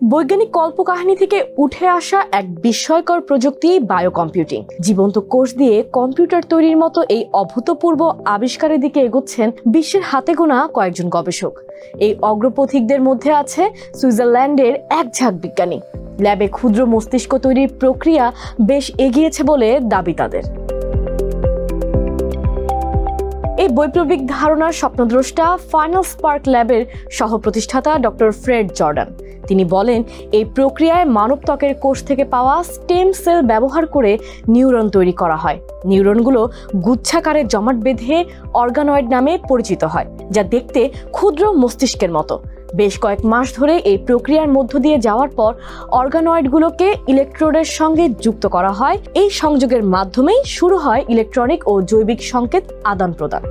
বৈজ্ঞানিক কল্পকাহিনী থেকে উঠে আসা এক বিস্ময়কর প্রযুক্তি বায়ো কম্পিউটিং। জীবন্ত কোষ দিয়ে কম্পিউটার তৈরির মতো এই অভূতপূর্ব আবিষ্কারের দিকে এগোচ্ছেন বিশ্বের হাতে গোনা কয়েকজন গবেষক। এই অগ্রপথিকদের মধ্যে আছে সুইজারল্যান্ডের এক ঝাঁক বিজ্ঞানী। ল্যাবে ক্ষুদ্র মস্তিষ্ক তৈরির প্রক্রিয়া বেশ এগিয়েছে বলে দাবি তাদের। এই বৈপ্লবিক ধারণার স্বপ্নদ্রষ্টা ফাইনাল স্পার্ক ল্যাবের সহ প্রতিষ্ঠাতা ডক্টর ফ্রেড জর্ডান। তিনি বলেন, এই প্রক্রিয়ায় মানব ত্বকের কোষ থেকে পাওয়া স্টেম সেল ব্যবহার করে নিউরন তৈরি করা হয়। নিউরনগুলো গুচ্ছাকারে জমাট বেঁধে অর্গানয়েড নামে পরিচিত হয়, যা দেখতে ক্ষুদ্র মস্তিষ্কের মতো। বেশ কয়েক মাস ধরে এই প্রক্রিয়ার মধ্য দিয়ে যাওয়ার পর অর্গানয়েডগুলোকে ইলেকট্রোডের সঙ্গে যুক্ত করা হয়। এই সংযোগের মাধ্যমেই শুরু হয় ইলেকট্রনিক ও জৈবিক সংকেত আদান প্রদান।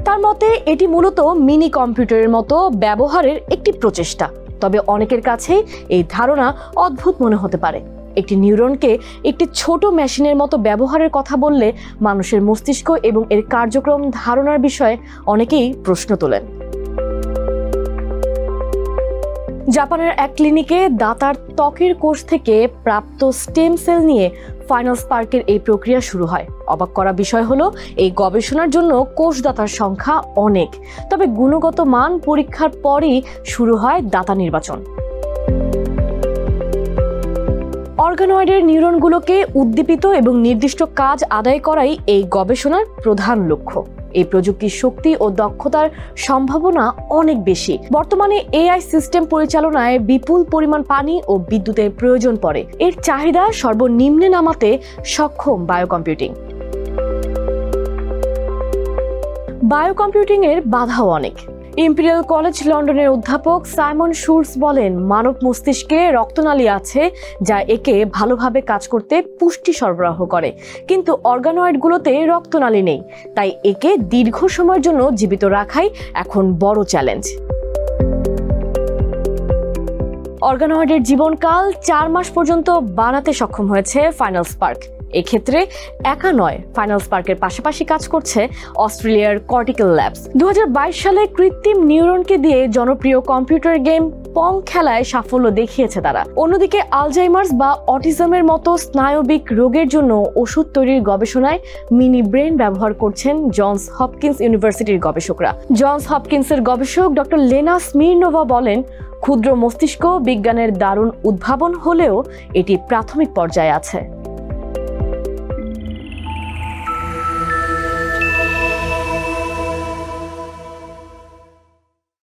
তার মতে এটি মূলত মিনি কম্পিউটারের মতো ব্যবহারের একটি প্রচেষ্টা। তবে অনেকের কাছেই এই ধারণা অদ্ভুত মনে হতে পারে। একটি নিউরনকে একটি ছোট মেশিনের মতো ব্যবহারের কথা বললে মানুষের মস্তিষ্ক এবং এর কার্যক্রম ধারণার বিষয়ে অনেকেই প্রশ্ন তোলেন। জাপানের এক ক্লিনিকে দাতার ত্বকের কোষ থেকে প্রাপ্ত স্টেম সেল নিয়ে ফাইনাল স্পার্কের এই প্রক্রিয়া শুরু হয়। অবাক করা বিষয় হলো, এই গবেষণার জন্য কোষদাতার সংখ্যা অনেক, তবে গুণগত মান পরীক্ষার পরই শুরু হয় দাতা নির্বাচন। অর্গানয়েডের নিউরনগুলোকে উদ্দীপিত এবং নির্দিষ্ট কাজ আদায় করাই এই গবেষণার প্রধান লক্ষ্য। এই প্রযুক্তির শক্তি ও দক্ষতার সম্ভাবনা অনেক বেশি। বর্তমানে এআই সিস্টেম পরিচালনায় বিপুল পরিমাণ পানি ও বিদ্যুতের প্রয়োজন পড়ে। এর চাহিদা সর্বনিম্নে নামাতে সক্ষম বায়ো কম্পিউটিং। বায়ো কম্পিউটিং এর বাধাও অনেক। ইম্পেরিয়াল কলেজ লন্ডনের অধ্যাপক সাইমন শুলস বলেন, মানব মস্তিষ্কে রক্তনালী আছে যা একে ভালোভাবে কাজ করতে পুষ্টি সরবরাহ করে, কিন্তু অর্গানয়েডগুলোতে রক্তনালী নেই। তাই একে দীর্ঘ সময়ের জন্য জীবিত রাখাই এখন বড় চ্যালেঞ্জ। অর্গানয়েডের জীবনকাল 4 মাস পর্যন্ত বাড়াতে সক্ষম হয়েছে ফাইনাল স্পার্ক। এক্ষেত্রে একা নয়, ফাইনাল স্পার্কের পাশাপাশি কাজ করছে অস্ট্রেলিয়ার কর্টিক্যাল ল্যাবস। 2022 সালে কৃত্রিম নিউরনকে দিয়ে জনপ্রিয় কম্পিউটার গেম পং খেলায় সাফল্য দেখিয়েছে তারা। অন্যদিকে আলজাইমার্স বা অটিজমের মতো স্নায়বিক রোগের জন্য ওষুধ তৈরির গবেষণায় মিনি ব্রেন ব্যবহার করছেন জনস হপকিন্স ইউনিভার্সিটির গবেষকরা। জনস হপকিন্সের গবেষক ডক্টর লেনা স্মিরনোভা বলেন, ক্ষুদ্র মস্তিষ্ক বিজ্ঞানের দারুণ উদ্ভাবন হলেও এটি প্রাথমিক পর্যায়ে আছে।